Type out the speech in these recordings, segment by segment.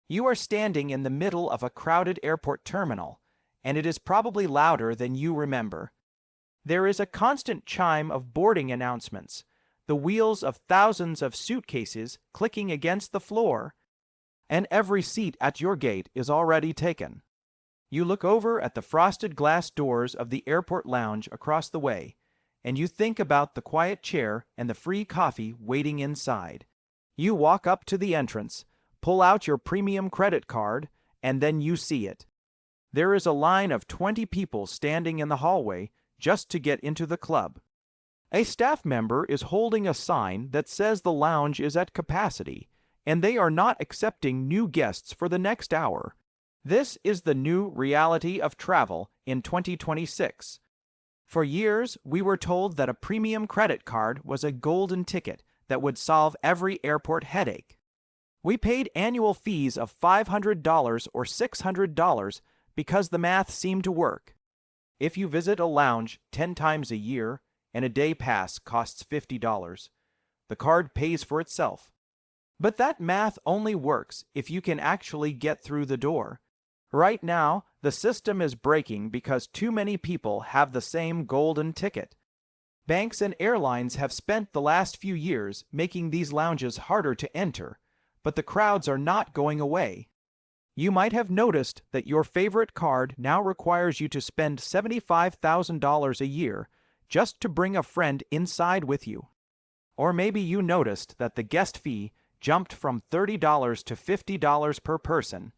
You are standing in the middle of a crowded airport terminal, and it is probably louder than you remember. There is a constant chime of boarding announcements, the wheels of thousands of suitcases clicking against the floor, and every seat at your gate is already taken. You look over at the frosted glass doors of the airport lounge across the way, and you think about the quiet chair and the free coffee waiting inside. You walk up to the entrance, pull out your premium credit card, and then you see it. There is a line of 20 people standing in the hallway just to get into the club. A staff member is holding a sign that says the lounge is at capacity, and they are not accepting new guests for the next hour. This is the new reality of travel in 2026. For years, we were told that a premium credit card was a golden ticket that would solve every airport headache. We paid annual fees of $500 or $600 because the math seemed to work. If you visit a lounge 10 times a year and a day pass costs $50, the card pays for itself. But that math only works if you can actually get through the door. Right now, the system is breaking because too many people have the same golden ticket. Banks and airlines have spent the last few years making these lounges harder to enter, but the crowds are not going away. You might have noticed that your favorite card now requires you to spend $75,000 a year just to bring a friend inside with you. Or maybe you noticed that the guest fee jumped from $30 to $50 per person.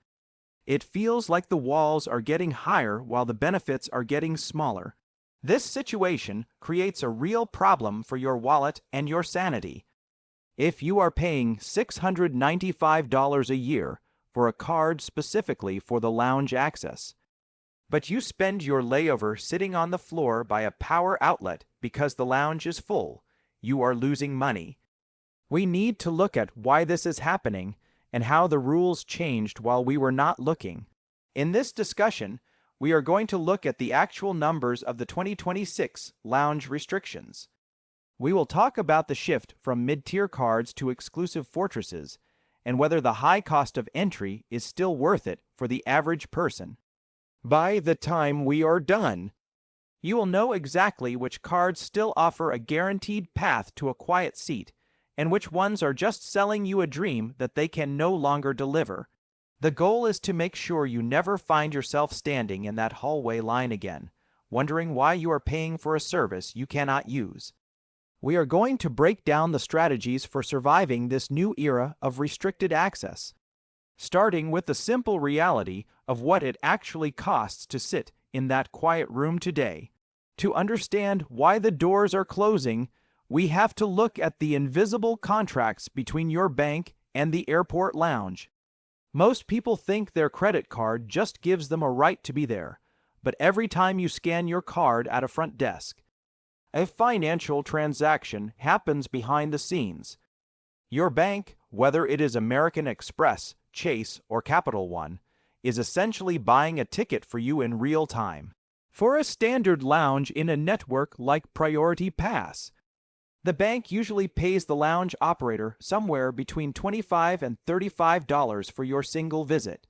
It feels like the walls are getting higher while the benefits are getting smaller. This situation creates a real problem for your wallet and your sanity. If you are paying $695 a year for a card specifically for the lounge access, but you spend your layover sitting on the floor by a power outlet because the lounge is full, you are losing money. We need to look at why this is happening and how the rules changed while we were not looking. In this discussion, we are going to look at the actual numbers of the 2026 lounge restrictions. We will talk about the shift from mid-tier cards to exclusive fortresses and whether the high cost of entry is still worth it for the average person. By the time we are done, you will know exactly which cards still offer a guaranteed path to a quiet seat and which ones are just selling you a dream that they can no longer deliver. The goal is to make sure you never find yourself standing in that hallway line again, wondering why you are paying for a service you cannot use. We are going to break down the strategies for surviving this new era of restricted access, starting with the simple reality of what it actually costs to sit in that quiet room today. To understand why the doors are closing, we have to look at the invisible contracts between your bank and the airport lounge. Most people think their credit card just gives them a right to be there, but every time you scan your card at a front desk, a financial transaction happens behind the scenes. Your bank, whether it is American Express, Chase, or Capital One, is essentially buying a ticket for you in real time. For a standard lounge in a network like Priority Pass, the bank usually pays the lounge operator somewhere between $25 and $35 for your single visit.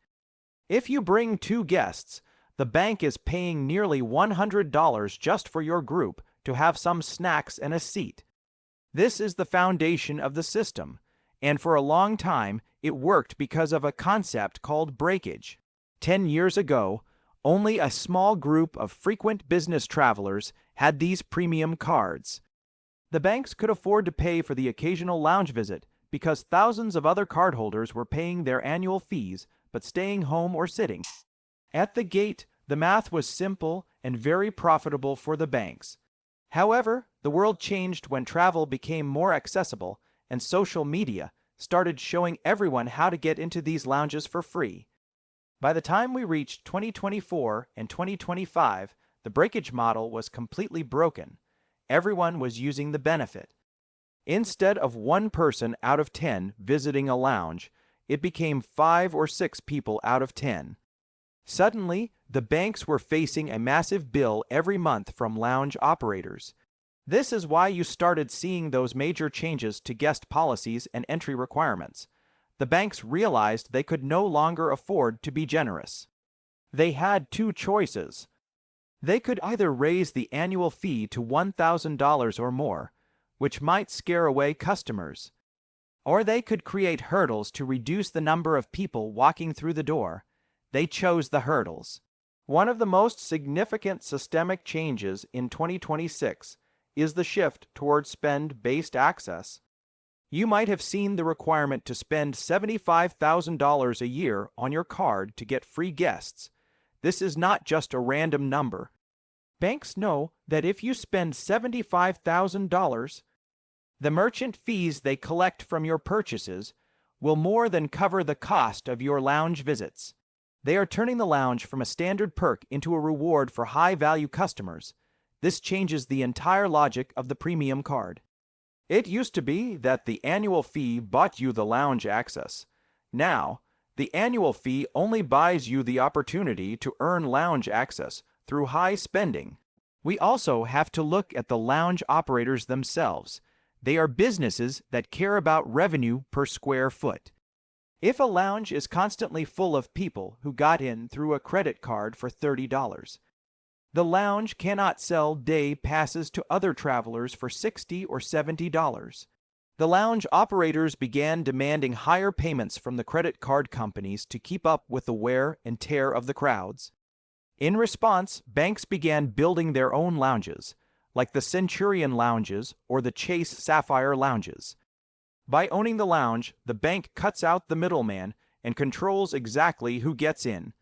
If you bring 2 guests, the bank is paying nearly $100 just for your group to have some snacks and a seat. This is the foundation of the system, and for a long time it worked because of a concept called breakage. 10 years ago, only a small group of frequent business travelers had these premium cards. The banks could afford to pay for the occasional lounge visit because thousands of other cardholders were paying their annual fees but staying home or sitting. At the gate, the math was simple and very profitable for the banks. However, the world changed when travel became more accessible and social media started showing everyone how to get into these lounges for free. By the time we reached 2024 and 2025, the breakage model was completely broken. Everyone was using the benefit. Instead of 1 person out of 10 visiting a lounge, it became 5 or 6 people out of 10. Suddenly, the banks were facing a massive bill every month from lounge operators. This is why you started seeing those major changes to guest policies and entry requirements. the banks realized they could no longer afford to be generous. They had two choices. They could either raise the annual fee to $1,000 or more, which might scare away customers, or they could create hurdles to reduce the number of people walking through the door. They chose the hurdles. One of the most significant systemic changes in 2026 is the shift toward spend-based access. You might have seen the requirement to spend $75,000 a year on your card to get free guests. This is not just a random number. Banks know that if you spend $75,000, the merchant fees they collect from your purchases will more than cover the cost of your lounge visits. They are turning the lounge from a standard perk into a reward for high-value customers. This changes the entire logic of the premium card. It used to be that the annual fee bought you the lounge access. Now, the annual fee only buys you the opportunity to earn lounge access through high spending. We also have to look at the lounge operators themselves. They are businesses that care about revenue per square foot. If a lounge is constantly full of people who got in through a credit card for $30, the lounge cannot sell day passes to other travelers for $60 or $70. The lounge operators began demanding higher payments from the credit card companies to keep up with the wear and tear of the crowds. In response, banks began building their own lounges, like the Centurion lounges or the Chase Sapphire lounges. By owning the lounge, the bank cuts out the middleman and controls exactly who gets in.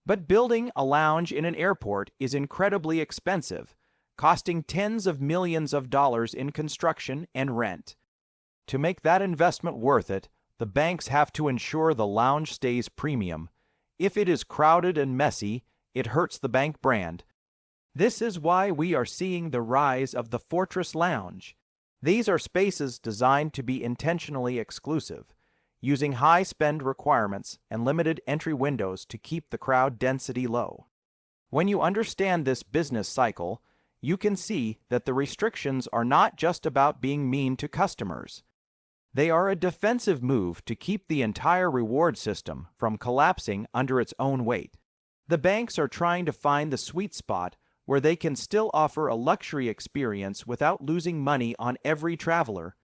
But building a lounge in an airport is incredibly expensive, costing tens of millions of dollars in construction and rent. To make that investment worth it, the banks have to ensure the lounge stays premium. If it is crowded and messy, it hurts the bank brand. This is why we are seeing the rise of the Fortress Lounge. These are spaces designed to be intentionally exclusive, using high spend requirements and limited entry windows to keep the crowd density low. When you understand this business cycle, you can see that the restrictions are not just about being mean to customers. They are a defensive move to keep the entire reward system from collapsing under its own weight. The banks are trying to find the sweet spot where they can still offer a luxury experience without losing money on every traveler.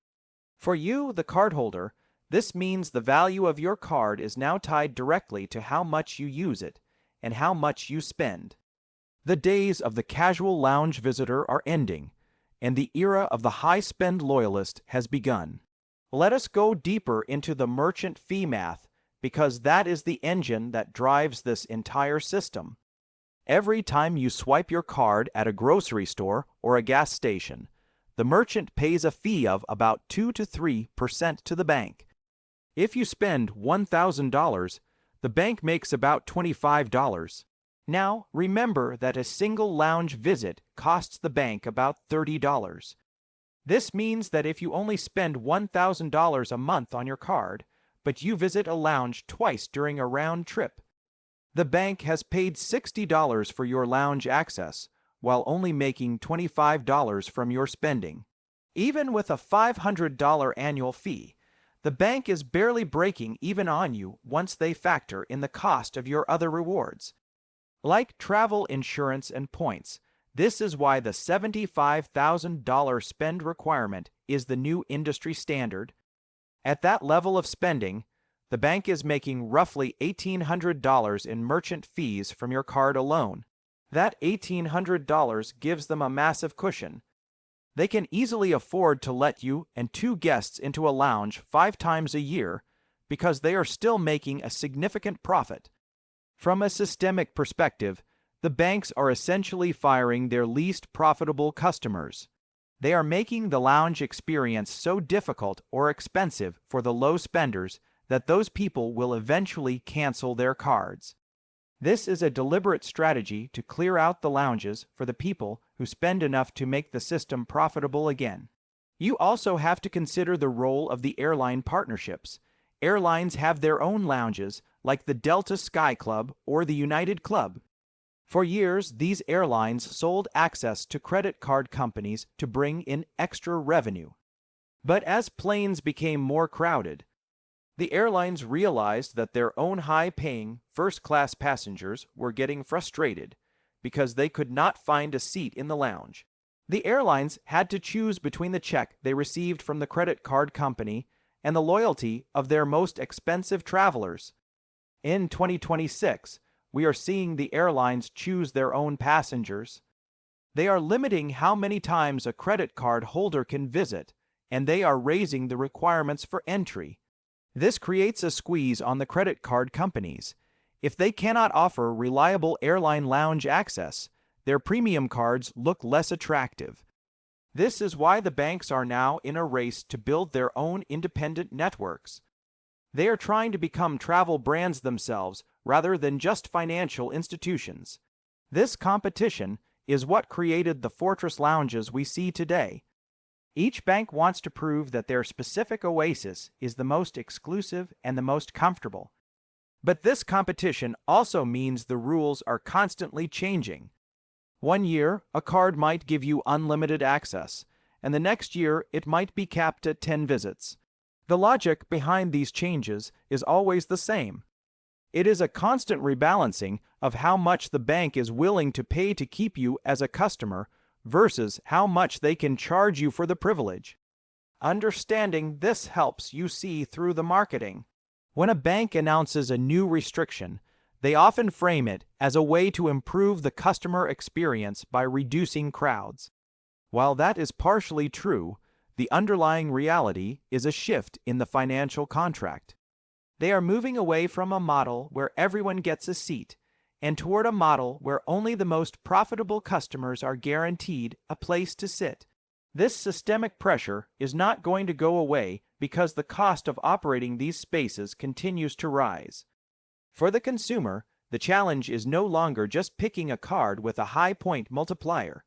For you, the cardholder, this means the value of your card is now tied directly to how much you use it and how much you spend. The days of the casual lounge visitor are ending, and the era of the high-spend loyalist has begun. Let us go deeper into the merchant fee math, because that is the engine that drives this entire system. Every time you swipe your card at a grocery store or a gas station, the merchant pays a fee of about 2 to 3% to the bank. If you spend $1,000, the bank makes about $25. Now, remember that a single lounge visit costs the bank about $30. This means that if you only spend $1,000 a month on your card, but you visit a lounge twice during a round trip, the bank has paid $60 for your lounge access, while only making $25 from your spending. Even with a $500 annual fee, the bank is barely breaking even on you once they factor in the cost of your other rewards. Like travel insurance and points, this is why the $75,000 spend requirement is the new industry standard. At that level of spending, the bank is making roughly $1,800 in merchant fees from your card alone. That $1,800 gives them a massive cushion. They can easily afford to let you and 2 guests into a lounge 5 times a year because they are still making a significant profit. From a systemic perspective, the banks are essentially firing their least profitable customers. They are making the lounge experience so difficult or expensive for the low spenders that those people will eventually cancel their cards. This is a deliberate strategy to clear out the lounges for the people who spend enough to make the system profitable again. You also have to consider the role of the airline partnerships. Airlines have their own lounges, like the Delta Sky Club or the United Club. For years, these airlines sold access to credit card companies to bring in extra revenue. But as planes became more crowded, The airlines realized that their own high-paying, first-class passengers were getting frustrated because they could not find a seat in the lounge. The airlines had to choose between the check they received from the credit card company and the loyalty of their most expensive travelers. In 2026, we are seeing the airlines choose their own passengers. They are limiting how many times a credit card holder can visit, and they are raising the requirements for entry. This creates a squeeze on the credit card companies. If they cannot offer reliable airline lounge access, their premium cards look less attractive. This is why the banks are now in a race to build their own independent networks. They are trying to become travel brands themselves rather than just financial institutions. This competition is what created the fortress lounges we see today. Each bank wants to prove that their specific oasis is the most exclusive and the most comfortable. But this competition also means the rules are constantly changing. One year, a card might give you unlimited access, and the next year it might be capped at 10 visits. The logic behind these changes is always the same. It is a constant rebalancing of how much the bank is willing to pay to keep you as a customer versus how much they can charge you for the privilege. Understanding this helps you see through the marketing. When a bank announces a new restriction, they often frame it as a way to improve the customer experience by reducing crowds. While that is partially true, the underlying reality is a shift in the financial contract. They are moving away from a model where everyone gets a seat and toward a model where only the most profitable customers are guaranteed a place to sit. This systemic pressure is not going to go away because the cost of operating these spaces continues to rise. For the consumer, the challenge is no longer just picking a card with a high point multiplier.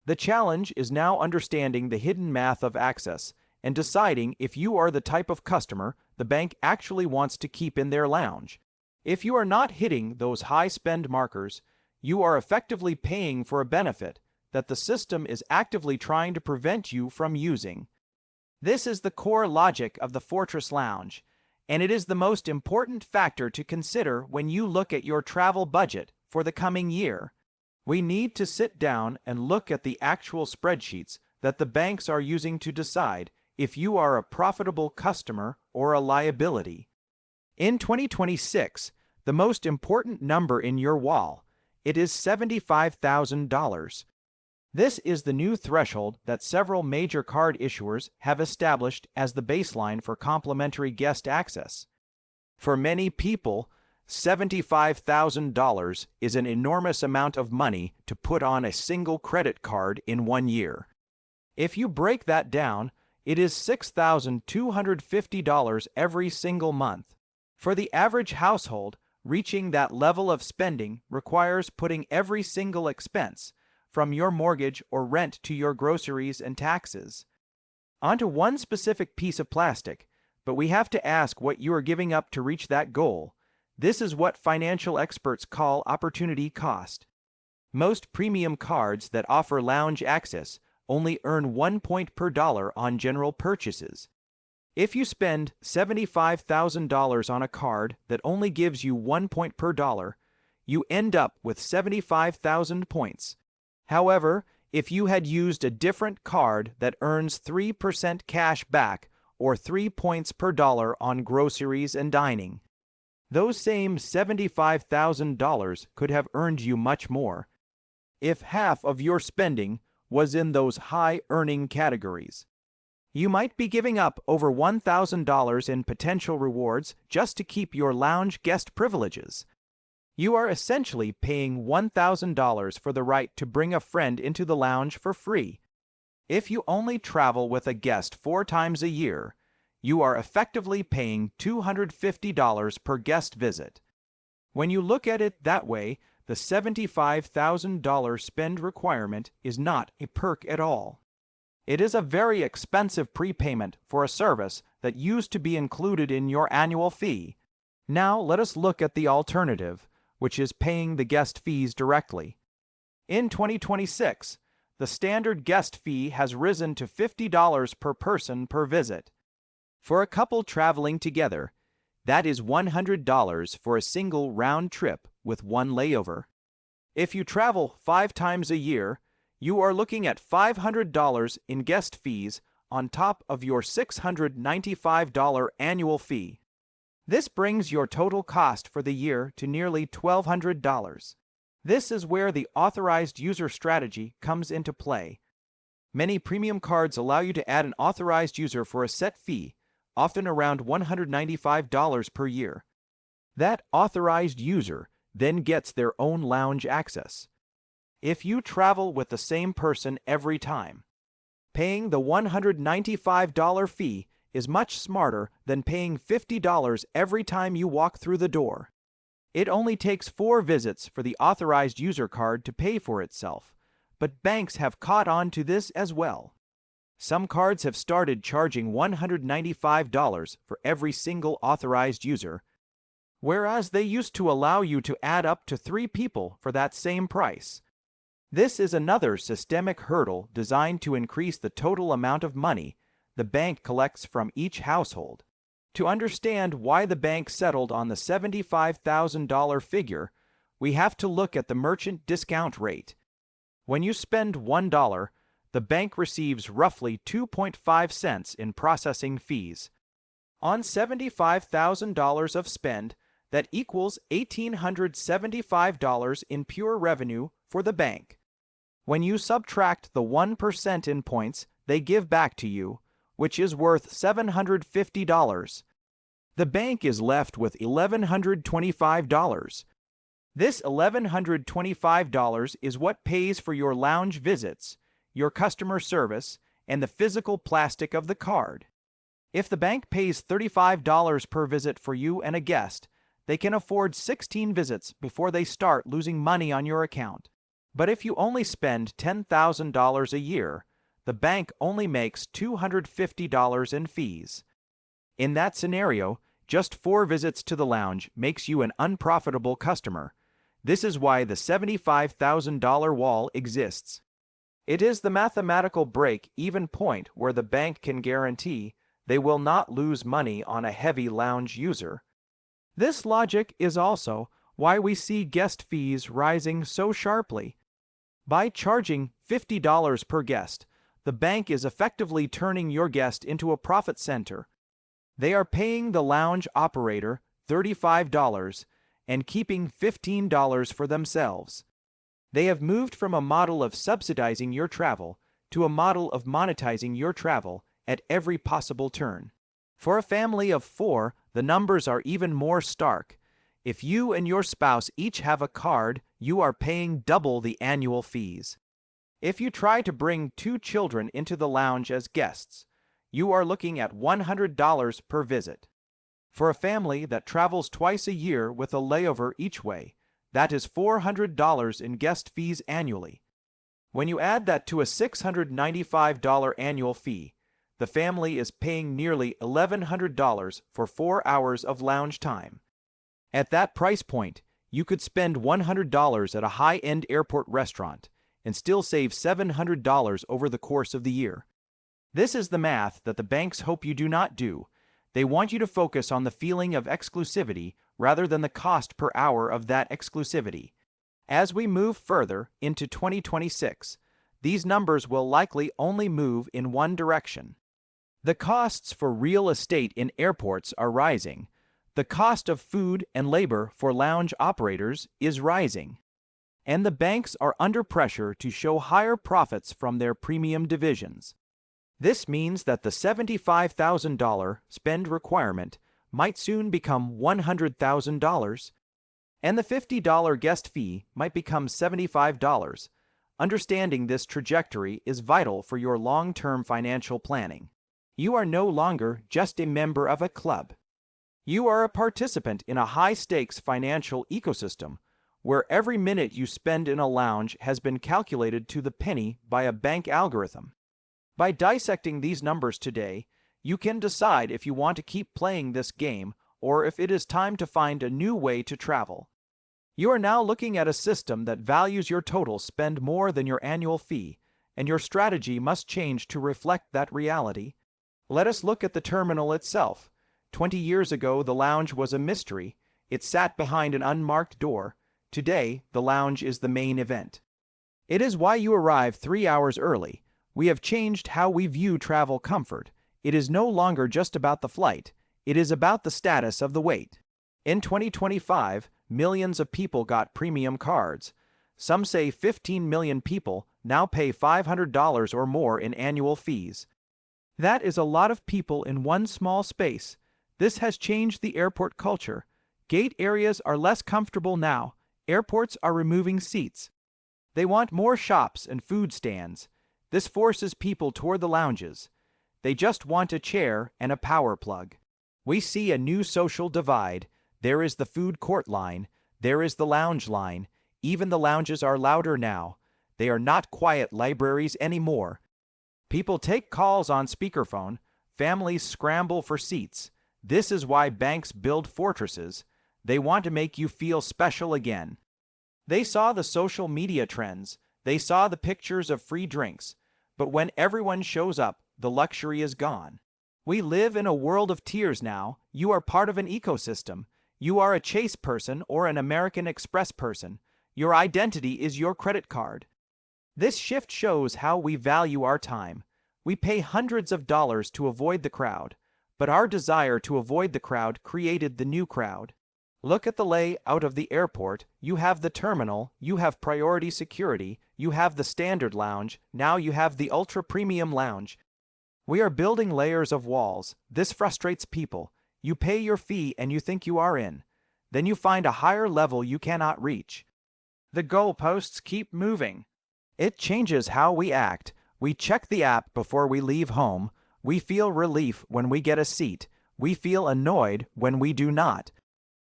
The challenge is now understanding the hidden math of access and deciding if you are the type of customer the bank actually wants to keep in their lounge. If you are not hitting those high spend markers, you are effectively paying for a benefit that the system is actively trying to prevent you from using. This is the core logic of the Fortress Lounge, and it is the most important factor to consider when you look at your travel budget for the coming year. We need to sit down and look at the actual spreadsheets that the banks are using to decide if you are a profitable customer or a liability. In 2026, the most important number in your wall, it is $75,000. This is the new threshold that several major card issuers have established as the baseline for complimentary guest access. For many people, $75,000 is an enormous amount of money to put on a single credit card in 1 year. If you break that down, it is $6,250 every single month. For the average household, reaching that level of spending requires putting every single expense, from your mortgage or rent to your groceries and taxes, onto one specific piece of plastic, but we have to ask what you are giving up to reach that goal. This is what financial experts call opportunity cost. Most premium cards that offer lounge access only earn 1 point per dollar on general purchases. If you spend $75,000 on a card that only gives you 1 point per dollar, you end up with 75,000 points. However, if you had used a different card that earns 3% cash back or 3 points per dollar on groceries and dining, those same $75,000 could have earned you much more if half of your spending was in those high-earning categories. You might be giving up over $1,000 in potential rewards just to keep your lounge guest privileges. You are essentially paying $1,000 for the right to bring a friend into the lounge for free. If you only travel with a guest 4 times a year, you are effectively paying $250 per guest visit. When you look at it that way, the $75,000 spend requirement is not a perk at all. It is a very expensive prepayment for a service that used to be included in your annual fee. Now let us look at the alternative, which is paying the guest fees directly. In 2026, the standard guest fee has risen to $50 per person per visit. For a couple traveling together, that is $100 for a single round trip with one layover. If you travel 5 times a year, you are looking at $500 in guest fees on top of your $695 annual fee. This brings your total cost for the year to nearly $1,200. This is where the authorized user strategy comes into play. Many premium cards allow you to add an authorized user for a set fee, often around $195 per year. That authorized user then gets their own lounge access. If you travel with the same person every time, paying the $195 fee is much smarter than paying $50 every time you walk through the door. It only takes 4 visits for the authorized user card to pay for itself, but banks have caught on to this as well. Some cards have started charging $195 for every single authorized user, whereas they used to allow you to add up to 3 people for that same price. This is another systemic hurdle designed to increase the total amount of money the bank collects from each household. To understand why the bank settled on the $75,000 figure, we have to look at the merchant discount rate. When you spend $1, the bank receives roughly 2.5 cents in processing fees. On $75,000 of spend, that equals $1,875 in pure revenue for the bank. When you subtract the 1% in points they give back to you, which is worth $750, the bank is left with $1,125. This $1,125 is what pays for your lounge visits, your customer service, and the physical plastic of the card. If the bank pays $35 per visit for you and a guest, they can afford 16 visits before they start losing money on your account. But if you only spend $10,000 a year, the bank only makes $250 in fees. In that scenario, just 4 visits to the lounge makes you an unprofitable customer. This is why the $75,000 wall exists. It is the mathematical break-even point where the bank can guarantee they will not lose money on a heavy lounge user. This logic is also why we see guest fees rising so sharply. By charging $50 per guest, the bank is effectively turning your guest into a profit center. They are paying the lounge operator $35 and keeping $15 for themselves. They have moved from a model of subsidizing your travel to a model of monetizing your travel at every possible turn. For a family of 4, the numbers are even more stark. If you and your spouse each have a card, you are paying double the annual fees. If you try to bring 2 children into the lounge as guests, you are looking at $100 per visit. For a family that travels twice a year with a layover each way, that is $400 in guest fees annually. When you add that to a $695 annual fee, the family is paying nearly $1,100 for 4 hours of lounge time. At that price point, you could spend $100 at a high-end airport restaurant and still save $700 over the course of the year. This is the math that the banks hope you do not do. They want you to focus on the feeling of exclusivity rather than the cost per hour of that exclusivity. As we move further into 2026, these numbers will likely only move in one direction. The costs for real estate in airports are rising. The cost of food and labor for lounge operators is rising. And the banks are under pressure to show higher profits from their premium divisions. This means that the $75,000 spend requirement might soon become $100,000, and the $50 guest fee might become $75. Understanding this trajectory is vital for your long-term financial planning. You are no longer just a member of a club. You are a participant in a high-stakes financial ecosystem where every minute you spend in a lounge has been calculated to the penny by a bank algorithm. By dissecting these numbers today, you can decide if you want to keep playing this game or if it is time to find a new way to travel. You are now looking at a system that values your total spend more than your annual fee, and your strategy must change to reflect that reality. Let us look at the terminal itself. 20 years ago, the lounge was a mystery. It sat behind an unmarked door. Today, the lounge is the main event. It is why you arrive 3 hours early. We have changed how we view travel comfort. It is no longer just about the flight. It is about the status of the wait. In 2025, millions of people got premium cards. Some say 15 million people now pay $500 or more in annual fees. That is a lot of people in one small space. This has changed the airport culture. Gate areas are less comfortable now. Airports are removing seats. They want more shops and food stands. This forces people toward the lounges. They just want a chair and a power plug. We see a new social divide. There is the food court line. There is the lounge line. Even the lounges are louder now. They are not quiet libraries anymore. People take calls on speakerphone. Families scramble for seats. This is why banks build fortresses. They want to make you feel special again. They saw the social media trends. They saw the pictures of free drinks. But when everyone shows up, the luxury is gone. We live in a world of tiers now. You are part of an ecosystem. You are a Chase person or an American Express person. Your identity is your credit card. This shift shows how we value our time. We pay hundreds of dollars to avoid the crowd, but our desire to avoid the crowd created the new crowd. Look at the layout of the airport. You have the terminal, you have priority security, you have the standard lounge, now you have the ultra-premium lounge. We are building layers of walls. This frustrates people. You pay your fee and you think you are in. Then you find a higher level you cannot reach. The goalposts keep moving. It changes how we act. We check the app before we leave home. We feel relief when we get a seat. We feel annoyed when we do not.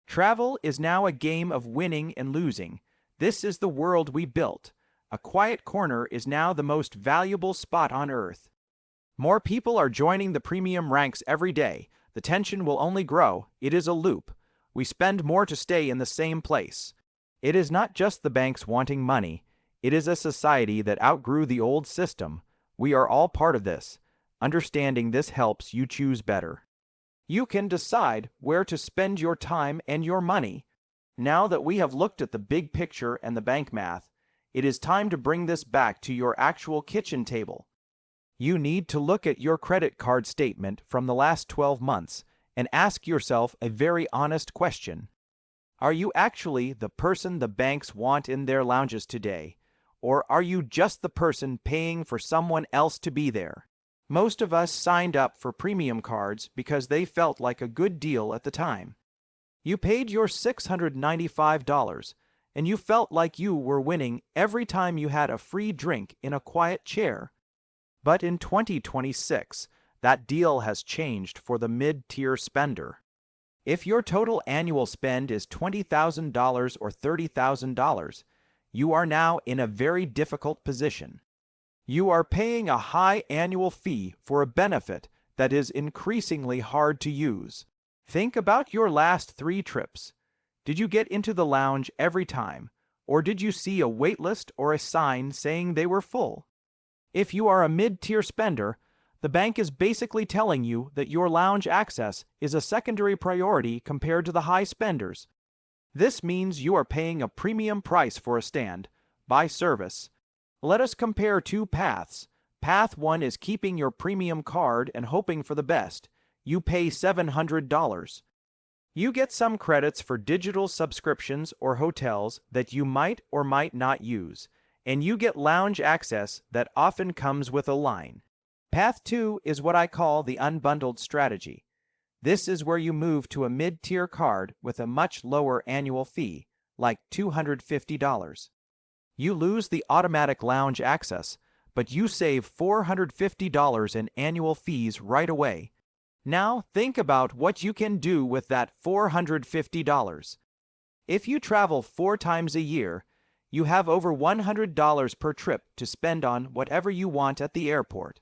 Travel is now a game of winning and losing. This is the world we built. A quiet corner is now the most valuable spot on earth. More people are joining the premium ranks every day. The tension will only grow. It is a loop. We spend more to stay in the same place. It is not just the banks wanting money. It is a society that outgrew the old system. We are all part of this. Understanding this helps you choose better. You can decide where to spend your time and your money. Now that we have looked at the big picture and the bank math, it is time to bring this back to your actual kitchen table. You need to look at your credit card statement from the last 12 months and ask yourself a very honest question. Are you actually the person the banks want in their lounges today? Or are you just the person paying for someone else to be there? Most of us signed up for premium cards because they felt like a good deal at the time. You paid your $695, and you felt like you were winning every time you had a free drink in a quiet chair. But in 2026, that deal has changed for the mid-tier spender. If your total annual spend is $20,000 or $30,000, you are now in a very difficult position. You are paying a high annual fee for a benefit that is increasingly hard to use. Think about your last 3 trips. Did you get into the lounge every time, or did you see a waitlist or a sign saying they were full? If you are a mid-tier spender, the bank is basically telling you that your lounge access is a secondary priority compared to the high spenders. This means you are paying a premium price for a stand, by service. Let us compare 2 paths. Path 1 is keeping your premium card and hoping for the best. You pay $700. You get some credits for digital subscriptions or hotels that you might or might not use, and you get lounge access that often comes with a line. Path 2 is what I call the unbundled strategy. This is where you move to a mid-tier card with a much lower annual fee, like $250. You lose the automatic lounge access, but you save $450 in annual fees right away. Now think about what you can do with that $450. If you travel 4 times a year, you have over $100 per trip to spend on whatever you want at the airport.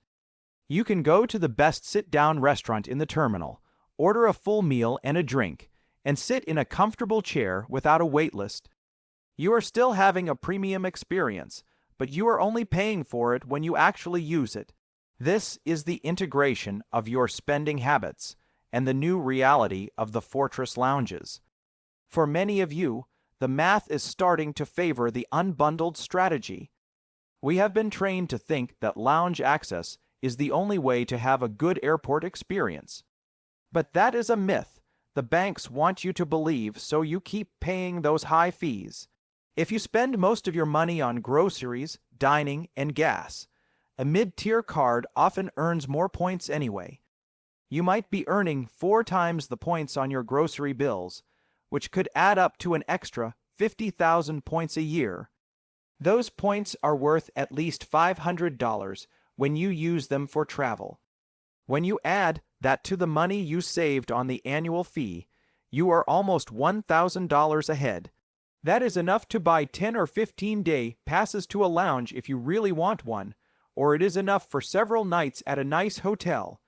You can go to the best sit-down restaurant in the terminal, order a full meal and a drink, and sit in a comfortable chair without a wait list. You are still having a premium experience, but you are only paying for it when you actually use it. This is the integration of your spending habits and the new reality of the Fortress lounges. For many of you, the math is starting to favor the unbundled strategy. We have been trained to think that lounge access is the only way to have a good airport experience. But that is a myth the banks want you to believe, so you keep paying those high fees. If you spend most of your money on groceries, dining, and gas, a mid-tier card often earns more points anyway. You might be earning 4 times the points on your grocery bills, which could add up to an extra 50,000 points a year. Those points are worth at least $500 when you use them for travel. When you add that to the money you saved on the annual fee, you are almost $1,000 ahead. That is enough to buy 10 or 15-day passes to a lounge if you really want one, or it is enough for several nights at a nice hotel.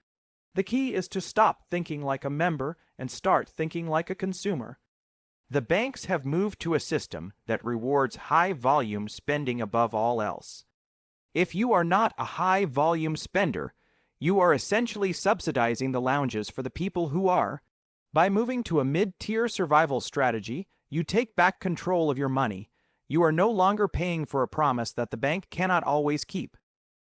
The key is to stop thinking like a member and start thinking like a consumer. The banks have moved to a system that rewards high-volume spending above all else. If you are not a high-volume spender, you are essentially subsidizing the lounges for the people who are. By moving to a mid-tier survival strategy, you take back control of your money. You are no longer paying for a promise that the bank cannot always keep.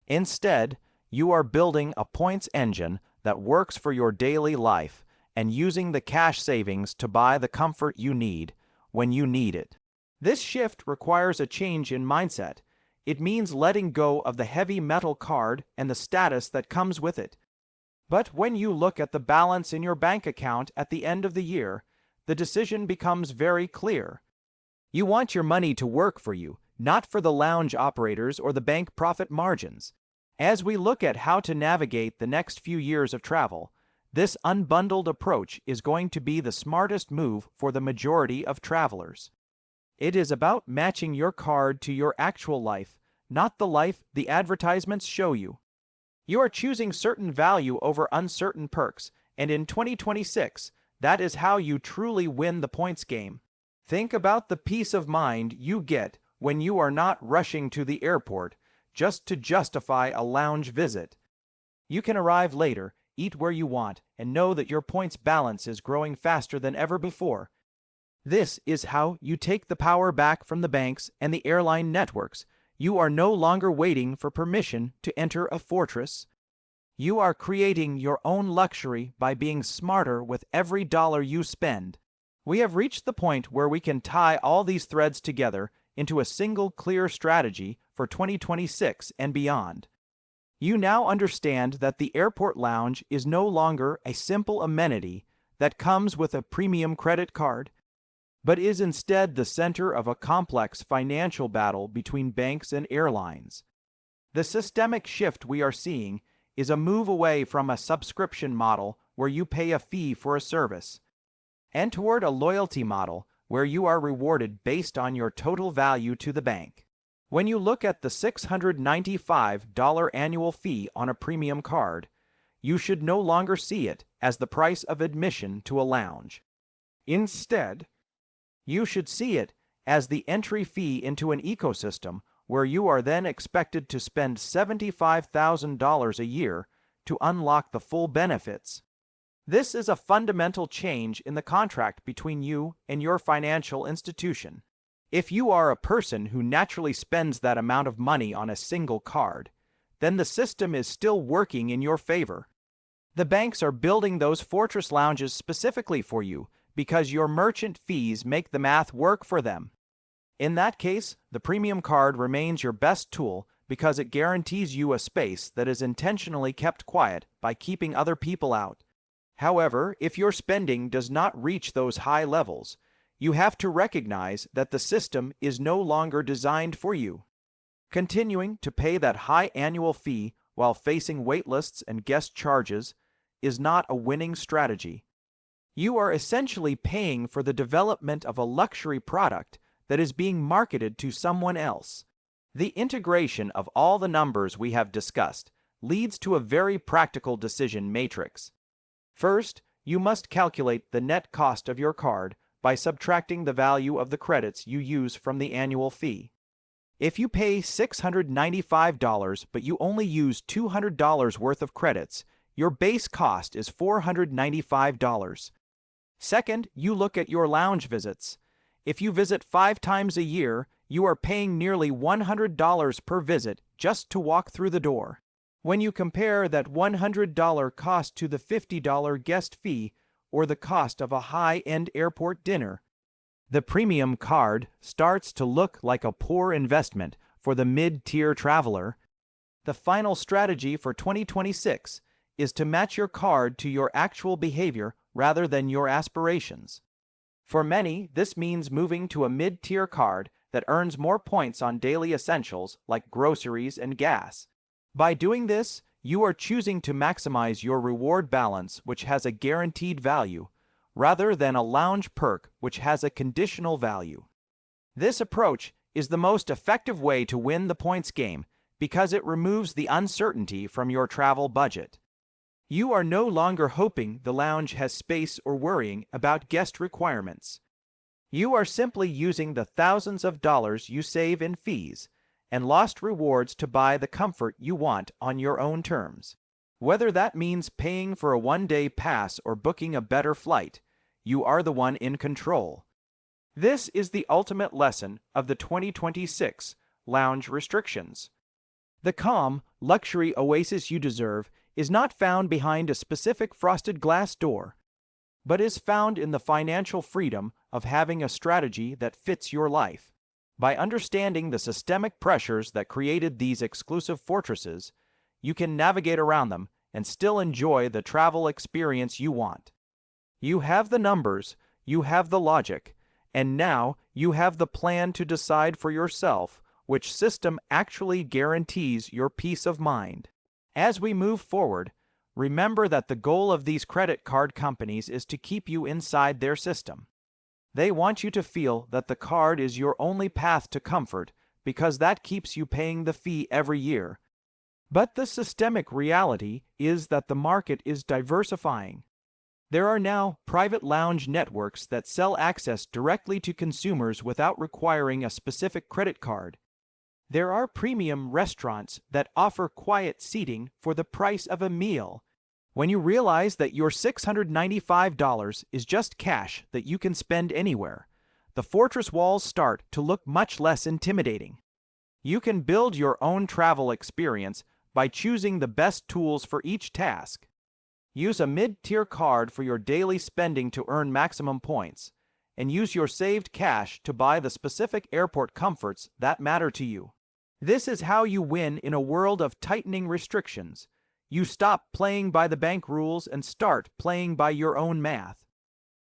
Instead, you are building a points engine that works for your daily life and using the cash savings to buy the comfort you need when you need it. This shift requires a change in mindset. It means letting go of the heavy metal card and the status that comes with it. But when you look at the balance in your bank account at the end of the year, the decision becomes very clear. You want your money to work for you, not for the lounge operators or the bank profit margins. As we look at how to navigate the next few years of travel, this unbundled approach is going to be the smartest move for the majority of travelers. It is about matching your card to your actual life, not the life the advertisements show you. You are choosing certain value over uncertain perks, and in 2026, that is how you truly win the points game. Think about the peace of mind you get when you are not rushing to the airport just to justify a lounge visit. You can arrive later, eat where you want, and know that your points balance is growing faster than ever before. This is how you take the power back from the banks and the airline networks. You are no longer waiting for permission to enter a fortress. You are creating your own luxury by being smarter with every dollar you spend. We have reached the point where we can tie all these threads together into a single clear strategy for 2026 and beyond. You now understand that the airport lounge is no longer a simple amenity that comes with a premium credit card, but is instead the center of a complex financial battle between banks and airlines. The systemic shift we are seeing is a move away from a subscription model where you pay a fee for a service, and toward a loyalty model where you are rewarded based on your total value to the bank. When you look at the $695 annual fee on a premium card, you should no longer see it as the price of admission to a lounge. Instead, you should see it as the entry fee into an ecosystem where you are then expected to spend $75,000 a year to unlock the full benefits. This is a fundamental change in the contract between you and your financial institution. If you are a person who naturally spends that amount of money on a single card, then the system is still working in your favor. The banks are building those fortress lounges specifically for you because your merchant fees make the math work for them. In that case, the premium card remains your best tool because it guarantees you a space that is intentionally kept quiet by keeping other people out. However, if your spending does not reach those high levels, you have to recognize that the system is no longer designed for you. Continuing to pay that high annual fee while facing waitlists and guest charges is not a winning strategy. You are essentially paying for the development of a luxury product that is being marketed to someone else. The integration of all the numbers we have discussed leads to a very practical decision matrix. First, you must calculate the net cost of your card by subtracting the value of the credits you use from the annual fee. If you pay $695 but you only use $200 worth of credits, your base cost is $495. Second, you look at your lounge visits. If you visit 5 times a year, you are paying nearly $100 per visit just to walk through the door. When you compare that $100 cost to the $50 guest fee or the cost of a high-end airport dinner, the premium card starts to look like a poor investment for the mid-tier traveler. The final strategy for 2026 is to match your card to your actual behavior rather than your aspirations. For many, this means moving to a mid-tier card that earns more points on daily essentials like groceries and gas. By doing this, you are choosing to maximize your reward balance, which has a guaranteed value, rather than a lounge perk which has a conditional value. This approach is the most effective way to win the points game because it removes the uncertainty from your travel budget. You are no longer hoping the lounge has space or worrying about guest requirements. You are simply using the thousands of dollars you save in fees and lost rewards to buy the comfort you want on your own terms. Whether that means paying for a one-day pass or booking a better flight, you are the one in control. This is the ultimate lesson of the 2026 lounge restrictions. The calm, luxury oasis you deserve is not found behind a specific frosted glass door, but is found in the financial freedom of having a strategy that fits your life. By understanding the systemic pressures that created these exclusive fortresses, you can navigate around them and still enjoy the travel experience you want. You have the numbers, you have the logic, and now you have the plan to decide for yourself which system actually guarantees your peace of mind. As we move forward, remember that the goal of these credit card companies is to keep you inside their system. They want you to feel that the card is your only path to comfort because that keeps you paying the fee every year. But the systemic reality is that the market is diversifying. There are now private lounge networks that sell access directly to consumers without requiring a specific credit card. There are premium restaurants that offer quiet seating for the price of a meal. When you realize that your $695 is just cash that you can spend anywhere, the fortress walls start to look much less intimidating. You can build your own travel experience by choosing the best tools for each task. Use a mid-tier card for your daily spending to earn maximum points, and use your saved cash to buy the specific airport comforts that matter to you. This is how you win in a world of tightening restrictions. You stop playing by the bank rules and start playing by your own math.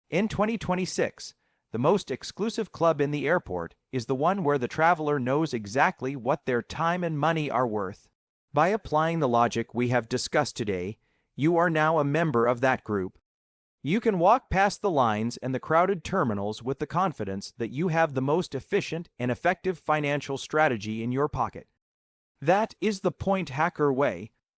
In 2026, the most exclusive club in the airport is the one where the traveler knows exactly what their time and money are worth. By applying the logic we have discussed today, you are now a member of that group. You can walk past the lines and the crowded terminals with the confidence that you have the most efficient and effective financial strategy in your pocket. That is the Point Hacker way,